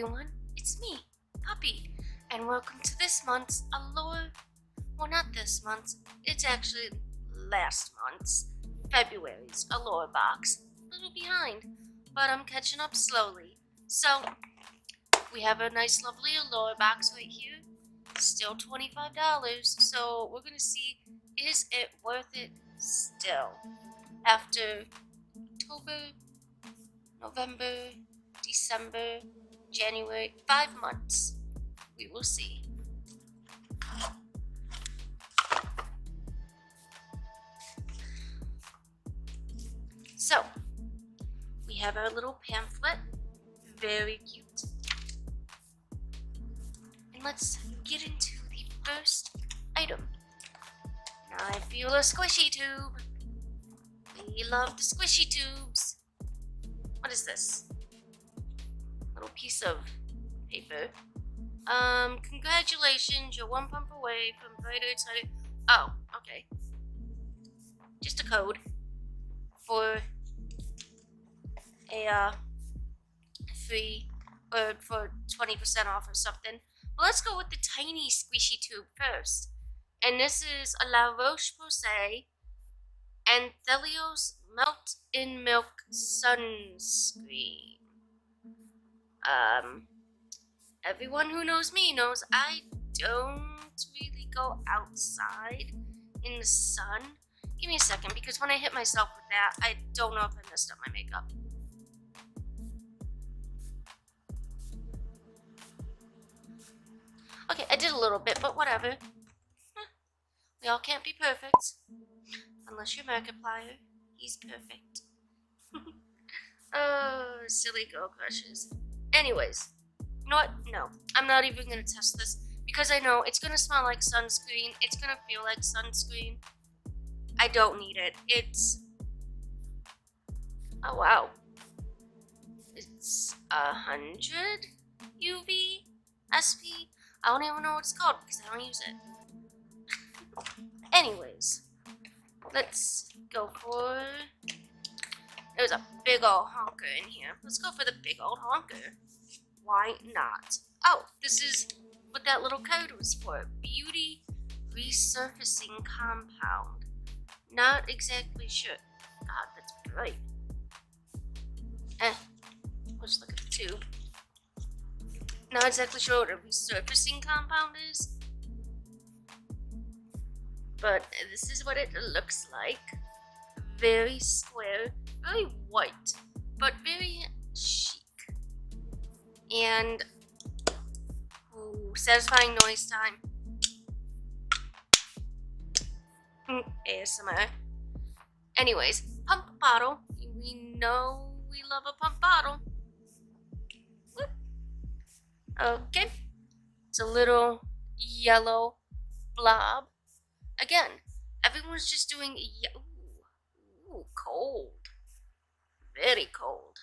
everyone, it's me, Puppy, and welcome to this month's Allure. Well, not this month's, it's actually last month's, February's Allure box. A little behind, but I'm catching up slowly. So, we have a nice, lovely Allure box right here. Still $25, so we're gonna see, is it worth it still? After October, November, December, January, 5 months. We will see. So, we have our little pamphlet. Very cute. And let's get into the first item. Now I feel a squishy tube. We love the squishy tubes. What is this? Little piece of paper. Congratulations, you're one pump away from brighter, excited. Oh, okay. Just a code for a free or for 20% off or something. But let's go with the tiny squishy tube first. And this is a La Roche-Posay and Thelios Melt in Milk Sunscreen. Everyone who knows me knows I don't really go outside in the sun. Give me a second, because when I hit myself with that, I don't know if I messed up my makeup. Okay, I did a little bit, but whatever. We all can't be perfect. Unless you're Markiplier. He's perfect. Oh, silly girl crushes. Anyways, you know what? No, I'm not even going to test this, because I know it's going to smell like sunscreen. It's going to feel like sunscreen. I don't need it. It's... Oh, wow. It's 100 UV SP. I don't even know what it's called, because I don't use it. Anyways, let's go for... There's a big old honker in here. Let's go for the big old honker. Why not? Oh, this is what that little code was for. Beauty Resurfacing Compound. Not exactly sure. God, that's bright. Let's look at the tube. Not exactly sure what a resurfacing compound is. But this is what it looks like. Very square, very white, but very chic. And ooh, satisfying noise time. ASMR. Anyways, pump bottle. We know we love a pump bottle. Whoop. Okay. It's a little yellow blob. Again, everyone's just doing ooh, cold. Very cold.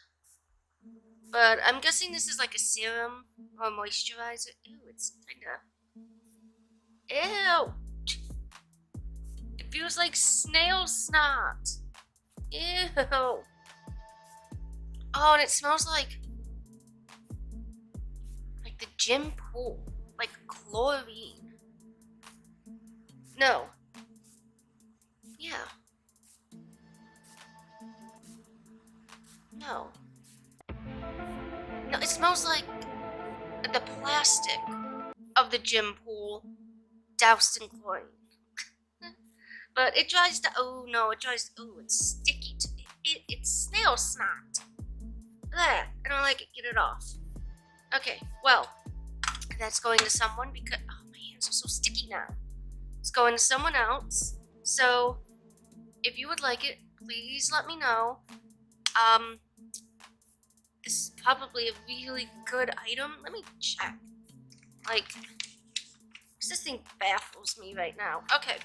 But I'm guessing this is like a serum or moisturizer. Ew, it's kinda... Ew! It feels like snail snot. Ew! Oh, and it smells like the gym pool. Like chlorine. No. Yeah. No. No, it smells like the plastic of the gym pool doused in chlorine. But it dries to, oh no, it dries, oh, it's sticky. It's snail snot. Ugh, I don't like it, get it off. Okay, well, that's going to someone because, oh, my hands are so sticky now. It's going to someone else. So, if you would like it, please let me know. This is probably a really good item. Let me check. Like, this thing baffles me right now. Okay.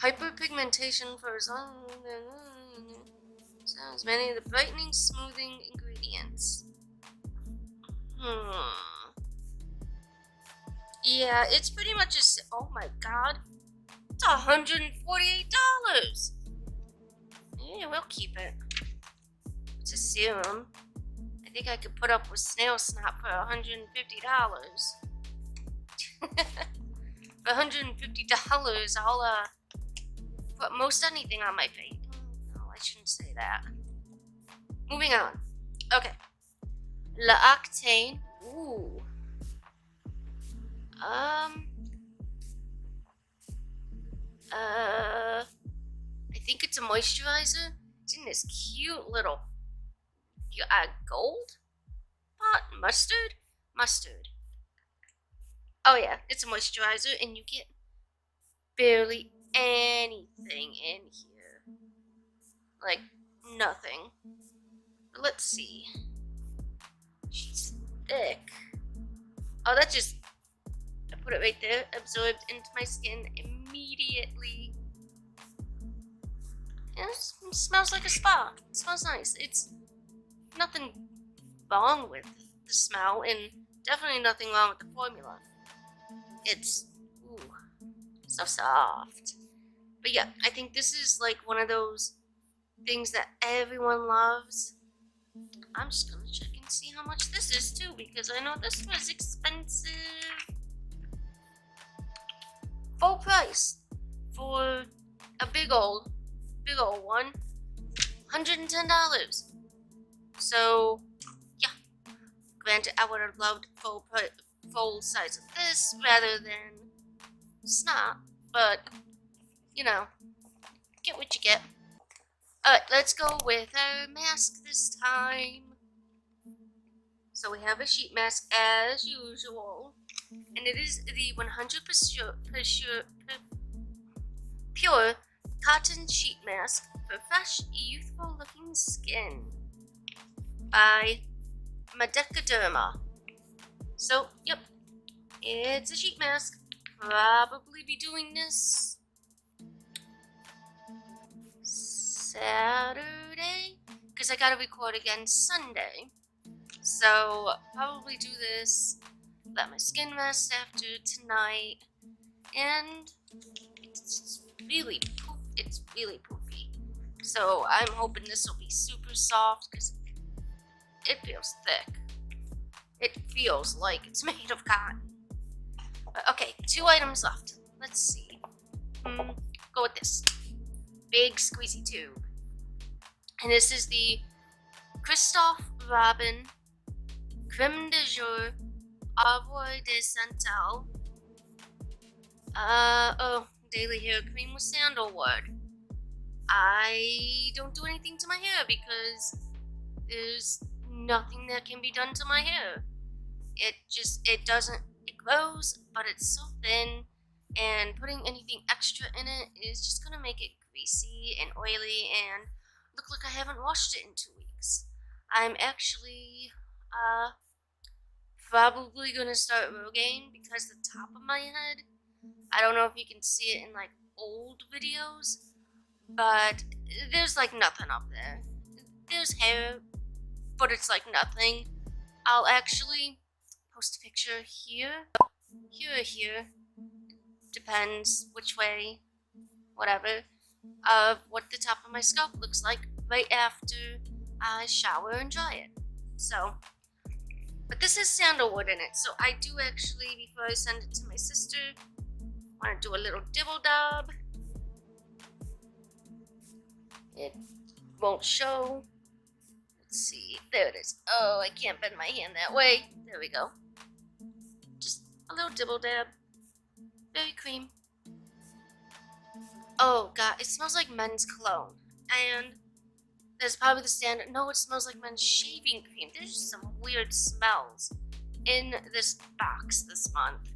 Hyperpigmentation for as many of the brightening, smoothing ingredients. Yeah, it's pretty much a... Oh my god. It's $148. Yeah, we'll keep it. It's a serum. think I could put up with snail snot for $150. For $150, I'll put most anything on my face. No, I shouldn't say that. Moving on. Okay. L'Octane. Ooh. I think it's a moisturizer. It's in this cute little gold pot. Mustard. Oh yeah, it's a moisturizer, and you get barely anything in here. Like, nothing. But let's see. She's thick. Oh, that just... I put it right there. Absorbed into my skin immediately. And it smells like a spa. It smells nice. It's nothing wrong with the smell, and definitely nothing wrong with the formula. It's... ooh. So soft. But yeah, I think this is like one of those things that everyone loves. I'm just gonna check and see how much this is too, because I know this was expensive. Full price for a big old one, $110. So yeah, granted, I would have loved full size of this rather than snot, but you know, get what you get. Alright, let's go with our mask this time. So we have a sheet mask as usual, and it is the 100% pure cotton sheet mask for fresh, youthful looking skin by MADECA DERMA. So, yep, it's a sheet mask. Probably be doing this Saturday, because I gotta record again Sunday. So probably do this, let my skin rest after tonight, and it's really poofy. So I'm hoping this will be super soft, because it feels thick. It feels like it's made of cotton. But okay, 2 items left. Let's see. Go with this big squeezy tube. And this is the Christophe Robin Creme de Jour Arbor de Santal daily hair cream with sandalwood. I don't do anything to my hair because there's nothing that can be done to my hair. It grows, but it's so thin, and putting anything extra in it is just gonna make it greasy and oily and look like I haven't washed it in 2 weeks. I'm actually probably gonna start Rogaine, because the top of my head, I don't know if you can see it in like old videos, but there's like nothing up there. There's hair, but it's like nothing. I'll actually post a picture here, here, depends which way, whatever, of what the top of my scalp looks like right after I shower and dry it. So, but this has sandalwood in it, so I do actually, before I send it to my sister, want to do a little dibble dab. It won't show. Let's see, there it is. Oh, I can't bend my hand that way. There we go. Just a little dibble dab. Very cream. Oh god, it smells like men's cologne. And that's probably the standard. No, it smells like men's shaving cream. There's just some weird smells in this box this month.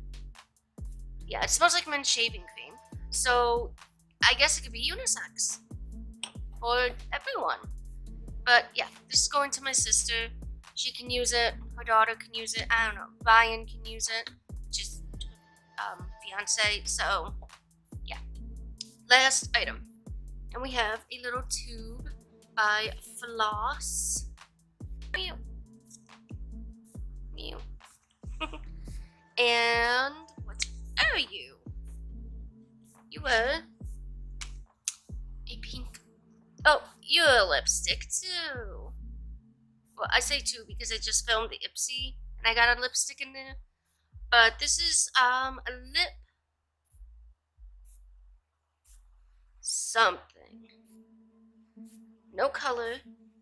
Yeah, it smells like men's shaving cream. So I guess it could be unisex for everyone. But yeah, this is going to my sister. She can use it. Her daughter can use it. I don't know. Ryan can use it. Just fiance. So yeah. Last item, and we have a little tube by Floss. Meow. Meow. And what are you? You are a pink. Oh, you're a lipstick too. Well, I say 2 because I just filmed the Ipsy and I got a lipstick in there. But this is a lip something. No color.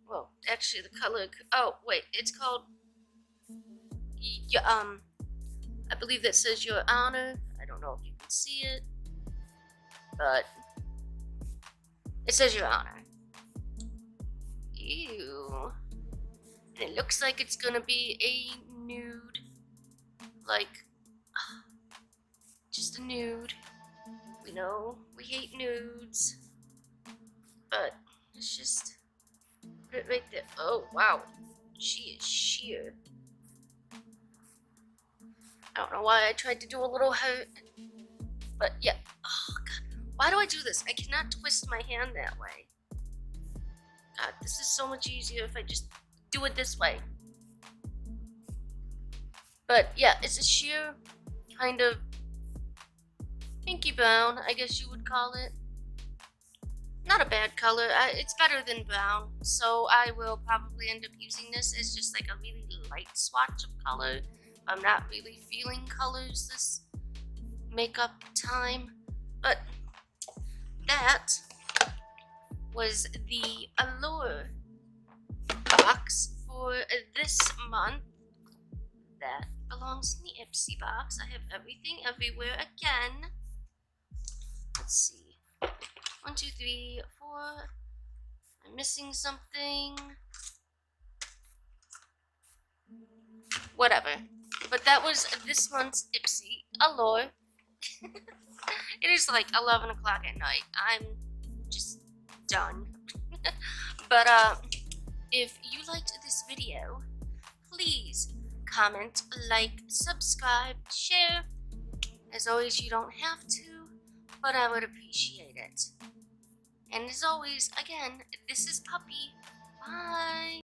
Well, actually the color, oh wait, it's called I believe that says Your Honor. I don't know if you can see it, but it says Your Honor. Ew. And it looks like it's gonna be a nude, like, just a nude. We know we hate nudes, but let's just put it right there. Oh wow, she is sheer. I don't know why I tried to do a little hurt, but yeah. Oh god, why do I do this? I cannot twist my hand that way. God, this is so much easier if I just do it this way. But yeah, it's a sheer kind of pinky brown, I guess you would call it. Not a bad color. It's better than brown, so I will probably end up using this as just like a really light swatch of color. I'm not really feeling colors this makeup time, but that was the Allure box for this month. That belongs in the Ipsy box. I have everything everywhere again. Let's see. 1, 2, 3, 4. I'm missing something. Whatever. But that was this month's Ipsy Allure. It is like 11 o'clock at night. I'm just done. But if you liked this video, please comment, like, subscribe, share. As always, you don't have to, but I would appreciate it. And as always, again, this is Puppy. Bye.